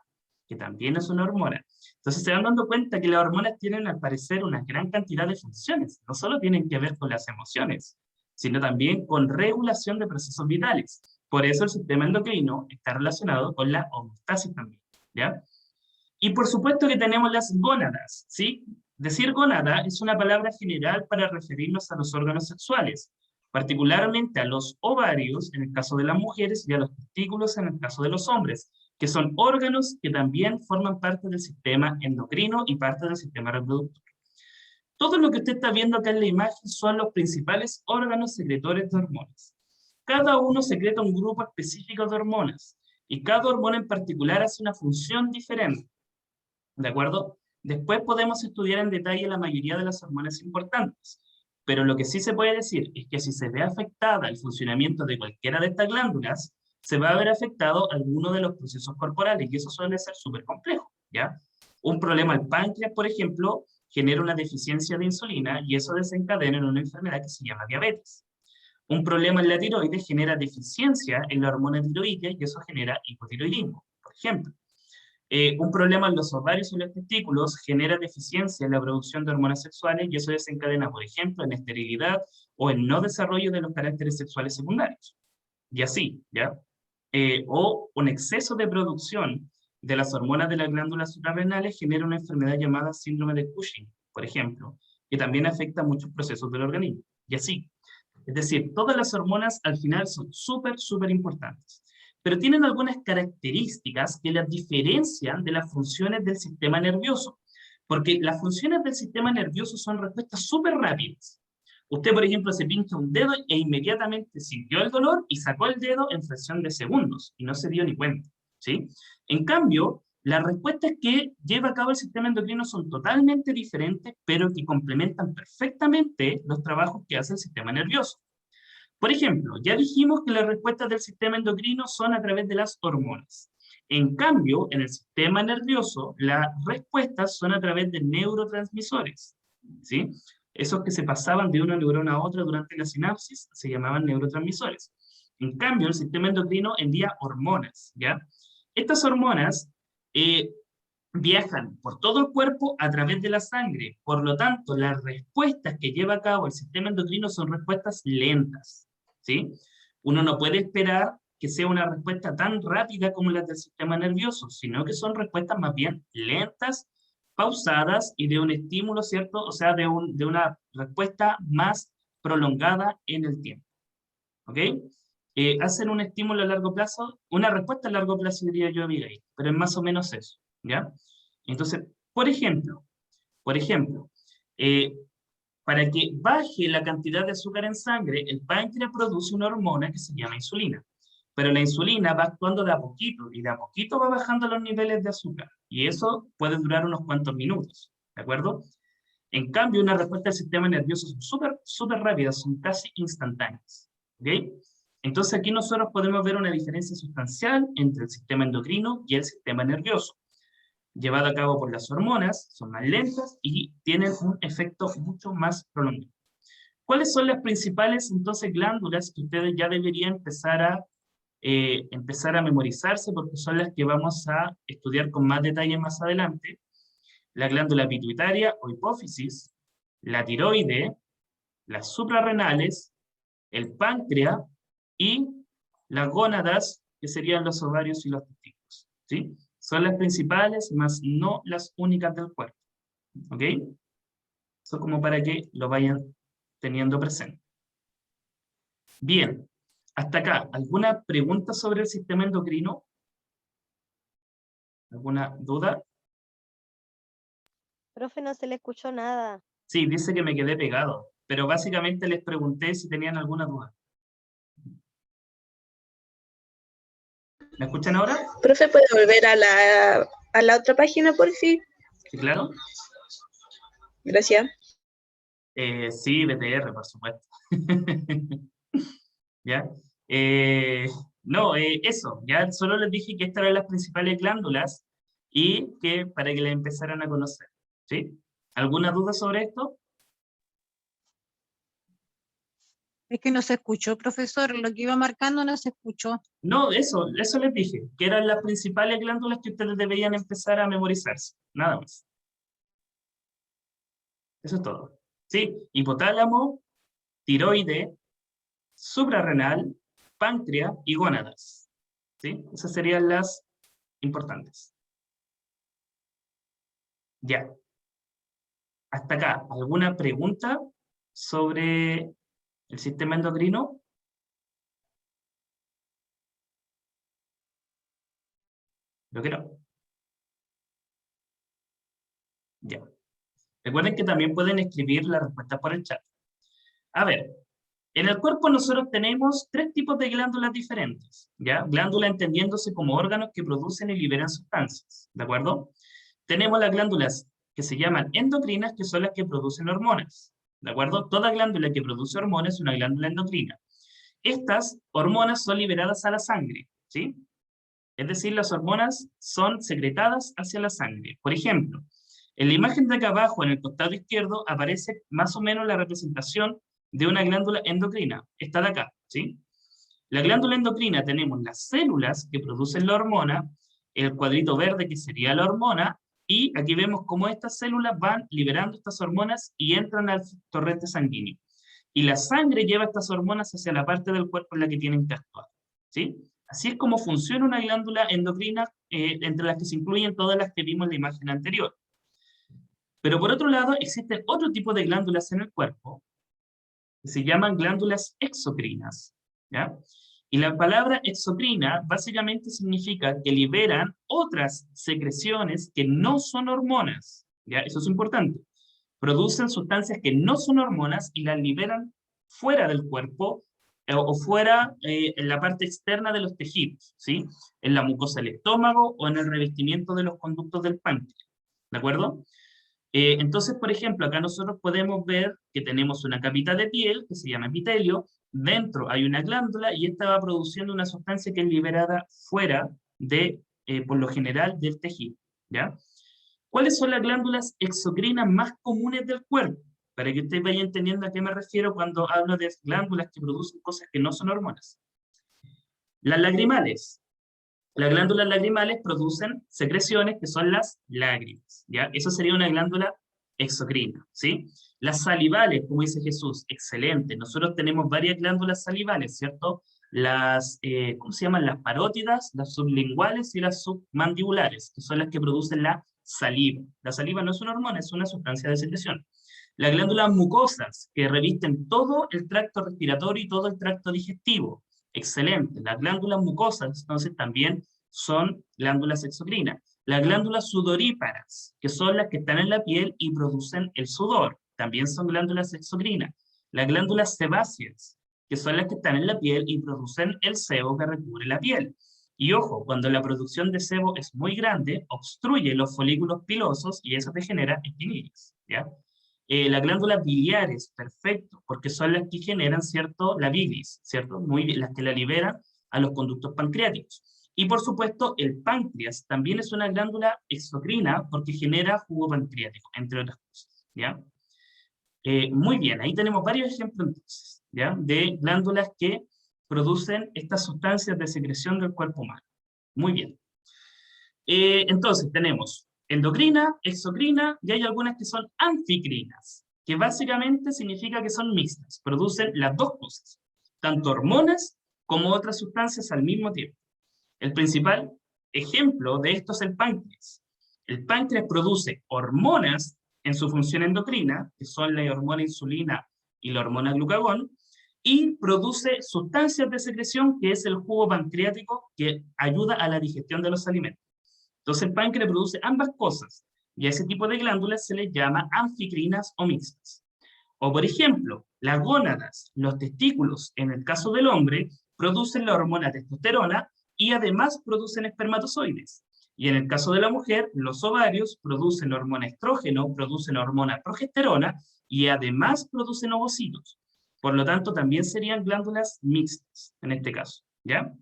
que también es una hormona. Entonces se van dando cuenta que las hormonas tienen al parecer una gran cantidad de funciones, no solo tienen que ver con las emociones, sino también con regulación de procesos vitales. Por eso el sistema endocrino está relacionado con la homeostasis también, ¿ya? Y por supuesto que tenemos las gónadas, ¿sí? Decir gónada es una palabra general para referirnos a los órganos sexuales, particularmente a los ovarios en el caso de las mujeres y a los testículos en el caso de los hombres, que son órganos que también forman parte del sistema endocrino y parte del sistema reproductor. Todo lo que usted está viendo acá en la imagen son los principales órganos secretores de hormonas. Cada uno secreta un grupo específico de hormonas, y cada hormona en particular hace una función diferente. ¿De acuerdo? Después podemos estudiar en detalle la mayoría de las hormonas importantes, pero lo que sí se puede decir es que si se ve afectada el funcionamiento de cualquiera de estas glándulas, se va a ver afectado alguno de los procesos corporales, y eso suele ser súper complejo, ¿ya? Un problema al páncreas, por ejemplo, genera una deficiencia de insulina, y eso desencadena en una enfermedad que se llama diabetes. Un problema en la tiroides genera deficiencia en la hormona tiroidea, y eso genera hipotiroidismo, por ejemplo. Un problema en los ovarios y los testículos genera deficiencia en la producción de hormonas sexuales, y eso desencadena, por ejemplo, en esterilidad o en no desarrollo de los caracteres sexuales secundarios. Y así, ¿ya? O un exceso de producción de las hormonas de las glándulas suprarrenales genera una enfermedad llamada síndrome de Cushing, por ejemplo, que también afecta muchos procesos del organismo. Y así. Es decir, todas las hormonas al final son súper, súper importantes, pero tienen algunas características que las diferencian de las funciones del sistema nervioso, porque las funciones del sistema nervioso son respuestas súper rápidas. Usted, por ejemplo, se pincha un dedo e inmediatamente sintió el dolor y sacó el dedo en fracción de segundos, y no se dio ni cuenta, ¿sí? En cambio, las respuestas que lleva a cabo el sistema endocrino son totalmente diferentes, pero que complementan perfectamente los trabajos que hace el sistema nervioso. Por ejemplo, ya dijimos que las respuestas del sistema endocrino son a través de las hormonas. En cambio, en el sistema nervioso, las respuestas son a través de neurotransmisores, ¿sí? Esos que se pasaban de una neurona a otra durante la sinapsis se llamaban neurotransmisores. En cambio, el sistema endocrino envía hormonas, ¿ya? Estas hormonas viajan por todo el cuerpo a través de la sangre. Por lo tanto, las respuestas que lleva a cabo el sistema endocrino son respuestas lentas, ¿sí? Uno no puede esperar que sea una respuesta tan rápida como la del sistema nervioso, sino que son respuestas más bien lentas, pausadas y de un estímulo, ¿cierto? O sea, de una respuesta más prolongada en el tiempo, ¿ok? Hacen un estímulo a largo plazo, una respuesta a largo plazo, diría yo, Abigail, pero es más o menos eso, ¿ya? Entonces, por ejemplo, Para que baje la cantidad de azúcar en sangre, el páncreas produce una hormona que se llama insulina. Pero la insulina va actuando de a poquito, y de a poquito va bajando los niveles de azúcar. Y eso puede durar unos cuantos minutos, ¿de acuerdo? En cambio, una respuesta del sistema nervioso son súper rápidas, son casi instantáneas, ¿ok? Entonces aquí nosotros podemos ver una diferencia sustancial entre el sistema endocrino y el sistema nervioso. Llevado a cabo por las hormonas, son más lentas y tienen un efecto mucho más prolongado. ¿Cuáles son las principales, entonces, glándulas que ustedes ya deberían empezar a memorizarse, porque son las que vamos a estudiar con más detalle más adelante? La glándula pituitaria o hipófisis, la tiroide, las suprarrenales, el páncreas y las gónadas, que serían los ovarios y los testículos, ¿sí? Son las principales, más no las únicas del cuerpo, ¿ok? Eso como para que lo vayan teniendo presente. Bien, hasta acá, ¿alguna pregunta sobre el sistema endocrino? ¿Alguna duda?
Profe, no se le escuchó nada.
Sí, dice que me quedé pegado, pero básicamente les pregunté si tenían alguna duda. ¿Me escuchan ahora?
Profe, ¿puede volver a la otra página, por fin?
¿Sí, claro?
Gracias.
Sí, BTR, por supuesto. ¿Ya? No, eso, ya solo les dije que estas eran las principales glándulas y que para que las empezaran a conocer, ¿sí? ¿Alguna duda sobre esto?
Es que no se escuchó, profesor, lo que iba marcando no se escuchó.
No, eso les dije, que eran las principales glándulas que ustedes deberían empezar a memorizarse, nada más. Eso es todo. ¿Sí? Hipotálamo, tiroide, suprarrenal, páncreas y gónadas. ¿Sí? Esas serían las importantes. Ya. Hasta acá, ¿alguna pregunta sobre el sistema endocrino? Creo que no. Ya. Recuerden que también pueden escribir la respuesta por el chat. A ver, en el cuerpo nosotros tenemos 3 tipos de glándulas diferentes, ¿ya? Glándula entendiéndose como órganos que producen y liberan sustancias, ¿de acuerdo? Tenemos las glándulas que se llaman endocrinas, que son las que producen hormonas, ¿de acuerdo? Toda glándula que produce hormonas es una glándula endocrina. Estas hormonas son liberadas a la sangre, ¿sí? Es decir, las hormonas son secretadas hacia la sangre. Por ejemplo, en la imagen de acá abajo, en el costado izquierdo, aparece más o menos la representación de una glándula endocrina. Esta de acá, ¿sí? La glándula endocrina tenemos las células que producen la hormona, el cuadrito verde que sería la hormona, y aquí vemos cómo estas células van liberando estas hormonas y entran al torrente sanguíneo. Y la sangre lleva estas hormonas hacia la parte del cuerpo en la que tienen que actuar, ¿sí? Así es como funciona una glándula endocrina, entre las que se incluyen todas las que vimos en la imagen anterior. Pero por otro lado, existen otro tipo de glándulas en el cuerpo, que se llaman glándulas exocrinas, ¿ya? Y la palabra exocrina básicamente significa que liberan otras secreciones que no son hormonas, ¿ya? Eso es importante. Producen sustancias que no son hormonas y las liberan fuera del cuerpo o fuera en la parte externa de los tejidos, ¿sí? En la mucosa del estómago o en el revestimiento de los conductos del páncreas, ¿de acuerdo? Entonces, por ejemplo, acá nosotros podemos ver que tenemos una capita de piel que se llama epitelio, dentro hay una glándula y esta va produciendo una sustancia que es liberada fuera de, por lo general, del tejido, ¿ya? ¿Cuáles son las glándulas exocrinas más comunes del cuerpo? Para que ustedes vayan entendiendo a qué me refiero cuando hablo de glándulas que producen cosas que no son hormonas. Las lagrimales. Las glándulas lagrimales producen secreciones que son las lágrimas, ¿ya? Eso sería una glándula exocrina, ¿sí? Las salivales, como dice Jesús, excelente. Nosotros tenemos varias glándulas salivales, ¿cierto? Las, ¿cómo se llaman? Las parótidas, las sublinguales y las submandibulares, que son las que producen la saliva. La saliva no es una hormona, es una sustancia de secreción. Las glándulas mucosas, que revisten todo el tracto respiratorio y todo el tracto digestivo. Excelente. Las glándulas mucosas, entonces, también son glándulas exocrinas. Las glándulas sudoríparas, que son las que están en la piel y producen el sudor, también son glándulas exocrinas. Las glándulas sebáceas, que son las que están en la piel y producen el sebo que recubre la piel. Y ojo, cuando la producción de sebo es muy grande, obstruye los folículos pilosos y eso te genera espinillas, ¿ya? Las glándulas biliares, perfecto, porque son las que generan, ¿cierto?, la bilis, ¿cierto? Muy bien, las que la liberan a los conductos pancreáticos. Y por supuesto, el páncreas también es una glándula exocrina porque genera jugo pancreático, entre otras cosas, ¿ya? Muy bien, ahí tenemos varios ejemplos entonces, ¿ya? De glándulas que producen estas sustancias de secreción del cuerpo humano. Muy bien. Entonces tenemos endocrina, exocrina, y hay algunas que son anficrinas, que básicamente significa que son mixtas, producen las dos cosas, tanto hormonas como otras sustancias al mismo tiempo. El principal ejemplo de esto es el páncreas. El páncreas produce hormonas en su función endocrina, que son la hormona insulina y la hormona glucagón, y produce sustancias de secreción, que es el jugo pancreático, que ayuda a la digestión de los alimentos. Entonces el páncreas produce ambas cosas, y a ese tipo de glándulas se les llama anficrinas o mixtas. O por ejemplo, las gónadas, los testículos, en el caso del hombre, producen la hormona testosterona y además producen espermatozoides. Y en el caso de la mujer, los ovarios producen la hormona estrógeno, producen la hormona progesterona y además producen ovocitos. Por lo tanto, también serían glándulas mixtas en este caso, ¿ya?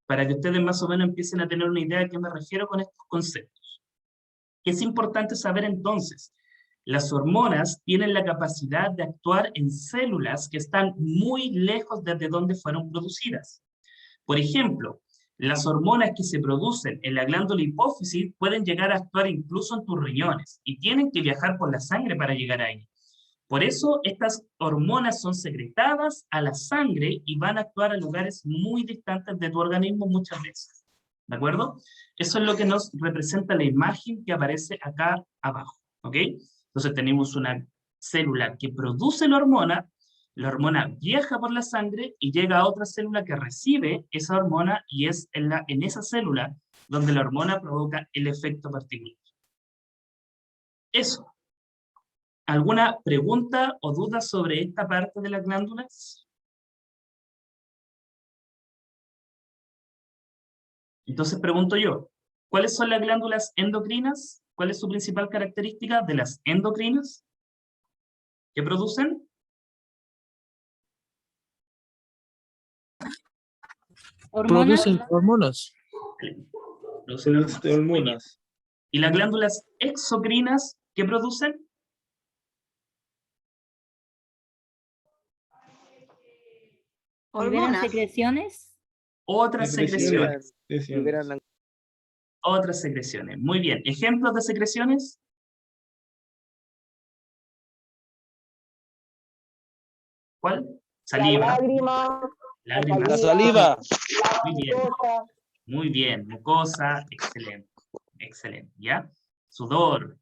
Para que ustedes más o menos empiecen a tener una idea de qué me refiero con estos conceptos. Es importante saber entonces, las hormonas tienen la capacidad de actuar en células que están muy lejos desde donde fueron producidas. Por ejemplo, las hormonas que se producen en la glándula hipófisis pueden llegar a actuar incluso en tus riñones y tienen que viajar por la sangre para llegar ahí. Por eso estas hormonas son secretadas a la sangre y van a actuar a lugares muy distantes de tu organismo muchas veces. ¿De acuerdo? Eso es lo que nos representa la imagen que aparece acá abajo. ¿Ok? Entonces tenemos una célula que produce la hormona viaja por la sangre y llega a otra célula que recibe esa hormona y es en esa célula donde la hormona provoca el efecto particular. Eso. ¿Alguna pregunta o duda sobre esta parte de las glándulas? Entonces pregunto yo, ¿cuáles son las glándulas endocrinas? ¿Cuál es su principal característica de las endocrinas? ¿Qué producen?
Producen hormonas.
Producen
hormonas.
¿Y las glándulas exocrinas qué producen?
¿Liberan secreciones?
Otras secreciones.
Secreciones.
Otras secreciones. Muy bien. ¿Ejemplos de secreciones? ¿Cuál? Saliva.
La lágrima.
Lágrimas.
La saliva.
Muy bien.
Mucosa.
Muy bien. Mucosa. Excelente. Excelente. ¿Ya? Sudor.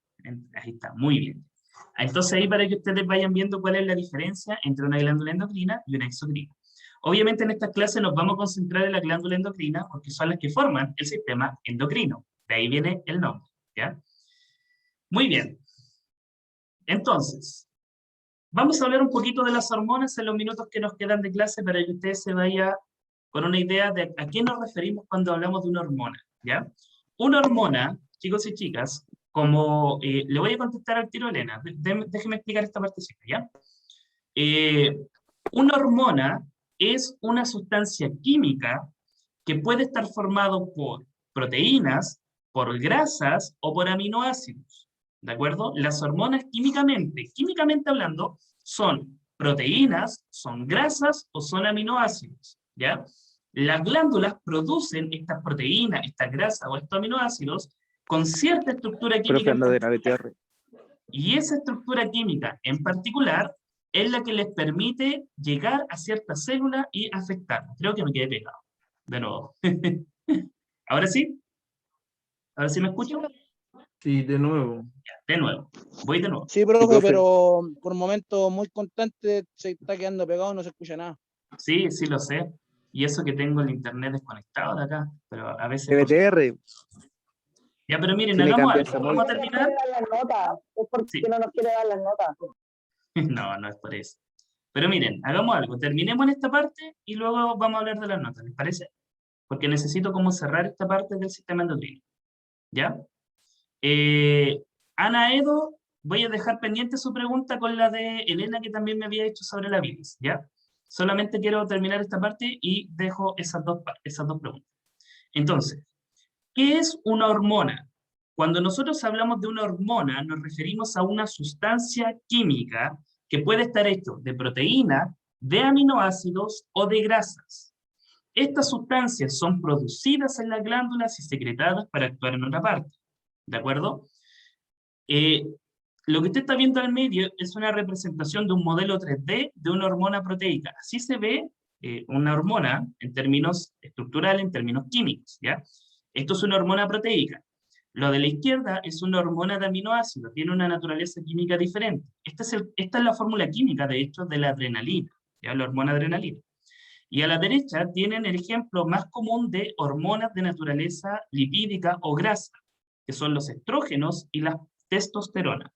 Ahí está. Muy bien. Entonces ahí para que ustedes vayan viendo cuál es la diferencia entre una glándula endocrina y una exocrina. Obviamente en esta clase nos vamos a concentrar en la glándula endocrina porque son las que forman el sistema endocrino. De ahí viene el nombre, ¿ya? Muy bien. Entonces, vamos a hablar un poquito de las hormonas en los minutos que nos quedan de clase para que ustedes se vayan con una idea de a qué nos referimos cuando hablamos de una hormona, ¿ya? Una hormona, chicos y chicas, como le voy a contestar al tiro a Elena, déjeme explicar esta partecita, ¿ya? Una hormona es una sustancia química que puede estar formado por proteínas, por grasas o por aminoácidos, ¿de acuerdo? Las hormonas químicamente hablando, son proteínas, son grasas o son aminoácidos, ¿ya? Las glándulas producen estas proteínas, estas grasas o estos aminoácidos con cierta estructura química. Y esa estructura química en particular es la que les permite llegar a cierta célula y afectarla. Creo que me quedé pegado. De nuevo. ¿Ahora sí? ¿Ahora sí me escucho?
Sí, de nuevo.
De nuevo. Voy de nuevo.
Sí, profe, pero por momentos muy constante se está quedando pegado, no se escucha nada.
Sí, sí lo sé. Y eso que tengo el internet desconectado de acá. Pero a veces...
MTR.
Ya, pero miren,
Sí,
vamos a
esa
terminar.
Es porque
Sí.
no nos quiere dar las notas.
No, no es por eso. Pero miren, hagamos algo. Terminemos en esta parte y luego vamos a hablar de las notas, ¿les parece? Porque necesito como cerrar esta parte del sistema endocrino. ¿Ya? Ana Edo, voy a dejar pendiente su pregunta con la de Elena, que también me había hecho sobre la bilis, ¿ya? Solamente quiero terminar esta parte y dejo esas dos preguntas. Entonces, ¿qué es una hormona? Cuando nosotros hablamos de una hormona, nos referimos a una sustancia química que puede estar hecho de proteína, de aminoácidos o de grasas. Estas sustancias son producidas en las glándulas y secretadas para actuar en otra parte. ¿De acuerdo? Lo que usted está viendo al medio es una representación de un modelo 3D de una hormona proteica. Así se ve una hormona en términos estructurales, en términos químicos, ¿ya? Esto es una hormona proteica. Lo de la izquierda es una hormona de aminoácidos, tiene una naturaleza química diferente. Esta es la fórmula química, de hecho, de la adrenalina, ¿ya? La hormona adrenalina. Y a la derecha tienen el ejemplo más común de hormonas de naturaleza lipídica o grasa, que son los estrógenos y la testosterona.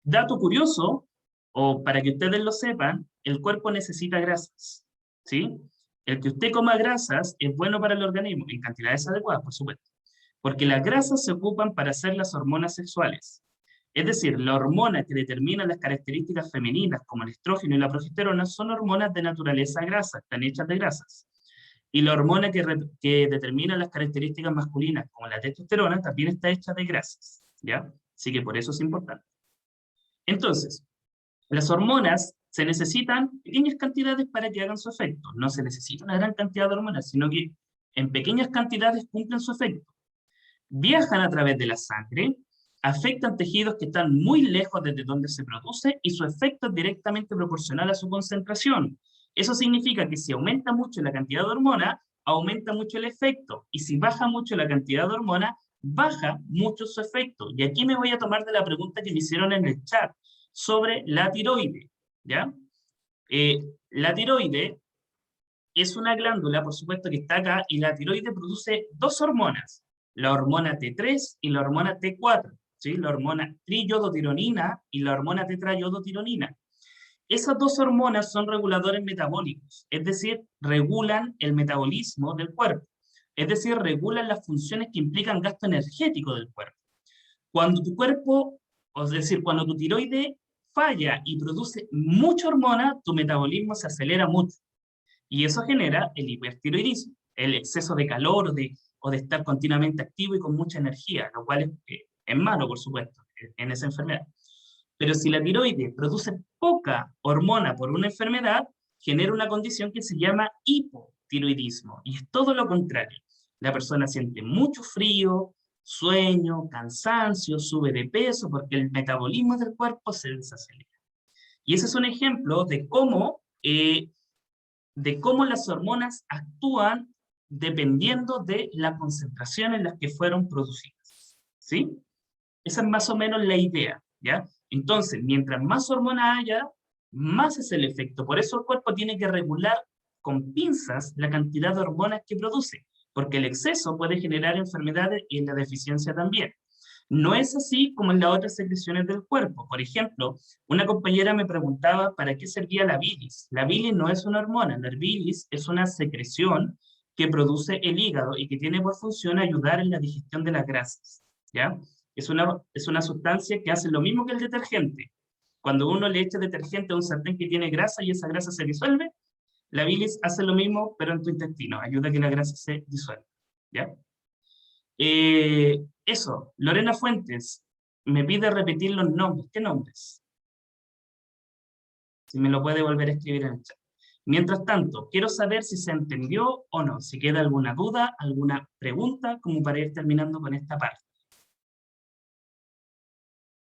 Dato curioso, o para que ustedes lo sepan, el cuerpo necesita grasas, ¿sí? El que usted coma grasas es bueno para el organismo, en cantidades adecuadas, por supuesto, porque las grasas se ocupan para hacer las hormonas sexuales. Es decir, la hormona que determina las características femeninas, como el estrógeno y la progesterona, son hormonas de naturaleza grasa, están hechas de grasas. Y la hormona que determina las características masculinas, como la testosterona, también está hecha de grasas, ¿ya? Así que por eso es importante. Entonces, las hormonas se necesitan pequeñas cantidades para que hagan su efecto. No se necesita una gran cantidad de hormonas, sino que en pequeñas cantidades cumplen su efecto. Viajan a través de la sangre, afectan tejidos que están muy lejos desde donde se produce y su efecto es directamente proporcional a su concentración. Eso significa que si aumenta mucho la cantidad de hormona, aumenta mucho el efecto. Y si baja mucho la cantidad de hormona, baja mucho su efecto. Y aquí me voy a tomar de la pregunta que me hicieron en el chat sobre la tiroide, ¿ya? La tiroide es una glándula, por supuesto, que está acá, y la tiroide produce dos hormonas, la hormona T3 y la hormona T4, ¿sí? La hormona triiodotironina y la hormona tetraiodotironina. Esas dos hormonas son reguladores metabólicos, es decir, regulan el metabolismo del cuerpo, es decir, regulan las funciones que implican gasto energético del cuerpo. Cuando tu cuerpo, es decir, cuando tu tiroide falla y produce mucha hormona, tu metabolismo se acelera mucho. Y eso genera el hipertiroidismo, el exceso de calor o de estar continuamente activo y con mucha energía, lo cual es malo, por supuesto, en esa enfermedad. Pero si la tiroide produce poca hormona por una enfermedad, genera una condición que se llama hipotiroidismo, y es todo lo contrario. La persona siente mucho frío, sueño, cansancio, sube de peso, porque el metabolismo del cuerpo se desacelera. Y ese es un ejemplo de cómo las hormonas actúan dependiendo de la concentración en las que fueron producidas, ¿sí? Esa es más o menos la idea, ¿ya? Entonces, mientras más hormona haya, más es el efecto. Por eso el cuerpo tiene que regular con pinzas la cantidad de hormonas que produce, porque el exceso puede generar enfermedades y la deficiencia también. No es así como en las otras secreciones del cuerpo. Por ejemplo, una compañera me preguntaba para qué servía la bilis. La bilis no es una hormona, la bilis es una secreción que produce el hígado y que tiene por función ayudar en la digestión de las grasas, ¿ya? Es una sustancia que hace lo mismo que el detergente. Cuando uno le echa detergente a un sartén que tiene grasa y esa grasa se disuelve, la bilis hace lo mismo, pero en tu intestino, ayuda a que la grasa se disuelva, ¿ya? Eso, Lorena Fuentes, me pide repetir los nombres. ¿Qué nombres? Si me lo puede volver a escribir en el chat. Mientras tanto, quiero saber si se entendió o no, si queda alguna duda, alguna pregunta, como para ir terminando con esta parte.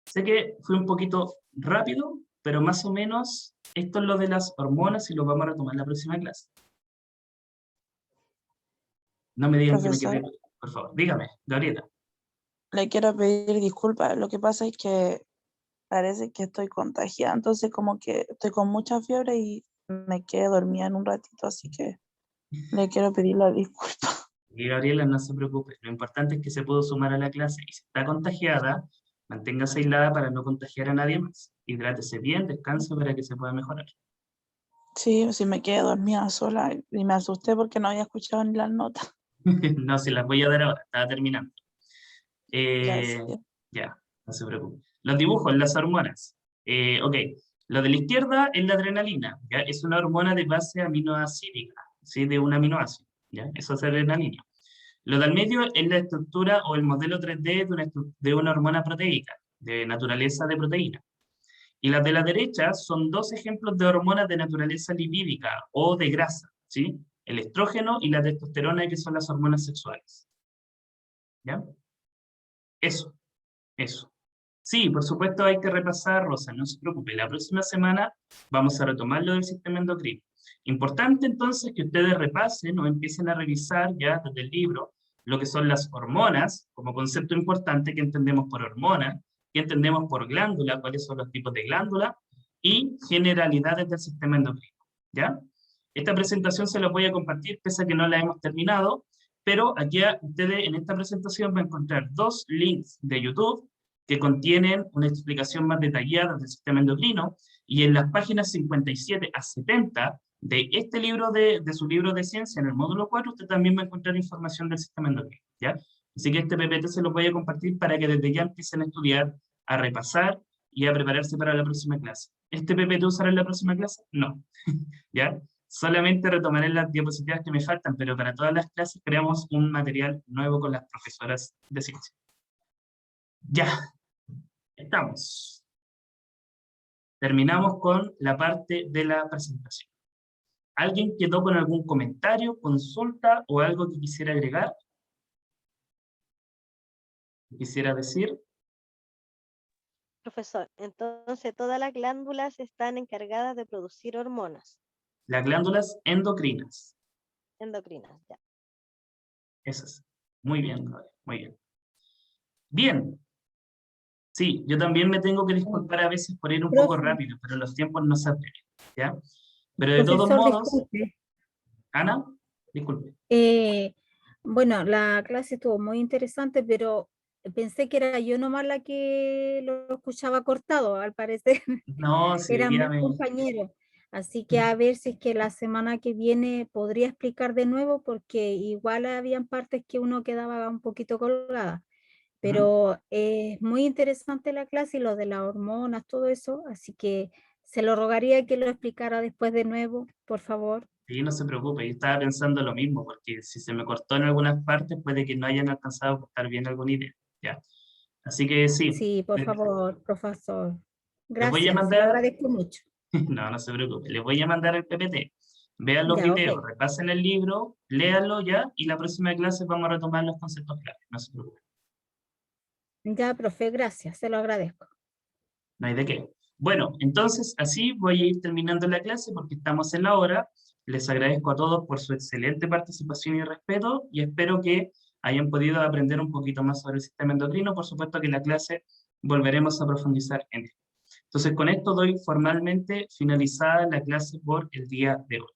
Sé que fue un poquito rápido, pero más o menos esto es lo de las hormonas y lo vamos a retomar en la próxima clase. No me digan
Profesor,
que me quedé, por favor. Dígame, Gabriela.
le quiero pedir disculpas. Lo que pasa es que parece que estoy contagiada, entonces como que estoy con mucha fiebre y me quedé dormida en un ratito, así que le quiero pedir la disculpa.
Y Gabriela, no se preocupe. Lo importante es que se pudo sumar a la clase y si está contagiada, Manténgase aislada para no contagiar a nadie más. Hidrátese bien, descanse para que se pueda mejorar.
Sí, sí me quedé dormida sola y me asusté porque no había escuchado ni las notas.
No, se las voy a dar ahora, estaba terminando.
Gracias.
Ya, no se preocupe. Los dibujos, las hormonas. Ok, lo de la izquierda es la adrenalina, ¿ya? Es una hormona de base aminoácidica, ¿sí? De un aminoácido, ¿ya? Eso es adrenalina. Lo del medio es la estructura o el modelo 3D de una hormona proteica, de naturaleza de proteína. Y las de la derecha son dos ejemplos de hormonas de naturaleza lipídica o de grasa, ¿sí? El estrógeno y la testosterona, que son las hormonas sexuales. ¿Ya? Eso. Sí, por supuesto hay que repasar, Rosa, no se preocupe. La próxima semana vamos a retomar lo del sistema endocrino. Importante entonces que ustedes repasen o empiecen a revisar ya desde el libro lo que son las hormonas, como concepto importante que entendemos por hormona, que entendemos por glándula, cuáles son los tipos de glándula, y generalidades del sistema endocrino. ¿Ya? Esta presentación se la voy a compartir, pese a que no la hemos terminado, pero aquí ustedes en esta presentación van a encontrar 2 links de YouTube que contienen una explicación más detallada del sistema endocrino, y en las páginas 57 a 70 de este libro, de su libro de ciencia, en el módulo 4, usted también va a encontrar información del sistema endocrino, ¿ya? Así que este PPT se lo voy a compartir para que desde ya empiecen a estudiar, a repasar y a prepararse para la próxima clase. ¿Este PPT usará en la próxima clase? No, ¿ya? Solamente retomaré las diapositivas que me faltan, pero para todas las clases creamos un material nuevo con las profesoras de ciencia. Ya, estamos. Terminamos con la parte de la presentación. ¿Alguien quedó con algún comentario, consulta o algo que quisiera agregar? ¿Quisiera decir?
Profesor, entonces todas las glándulas están encargadas de producir hormonas
Las glándulas endocrinas.
endocrinas. Ya.
Esas. Muy bien, Gloria, muy bien. Bien. Sí, yo también me tengo que disculpar a veces por ir un poco rápido, pero los tiempos no se apremian, ¿ya? Pero de todos
Profesor,
modos...
disculpe.
Ana, disculpe.
Bueno, la clase estuvo muy interesante, pero pensé que era yo nomás la que lo escuchaba cortado, al parecer.
No, sí,
Eran mis
dígame.
compañeros. Así que a ver si es que la semana que viene podría explicar de nuevo, porque igual habían partes que uno quedaba un poquito colgada. Pero es muy interesante la clase y lo de las hormonas, todo eso, así que se lo rogaría que lo explicara después de nuevo, por favor.
Sí, no se preocupe, yo estaba pensando lo mismo, porque si se me cortó en algunas partes, puede que no hayan alcanzado a captar bien alguna idea, ¿ya? Así que sí,
Sí, por favor, profesor.
les voy a
Gracias, se lo
mandar,
agradezco mucho.
no se preocupe, les voy a mandar el PPT. Vean los
Ya,
videos,
ok.
repasen el libro, léanlo ya, y la próxima clase vamos a retomar los conceptos claves, no se preocupe.
Ya, profe, gracias, se lo agradezco.
No hay de qué. Bueno, entonces así voy a ir terminando la clase porque estamos en la hora. Les agradezco a todos por su excelente participación y respeto y espero que hayan podido aprender un poquito más sobre el sistema endocrino. Por supuesto que en la clase volveremos a profundizar en esto. Entonces con esto doy formalmente finalizada la clase por el día de hoy.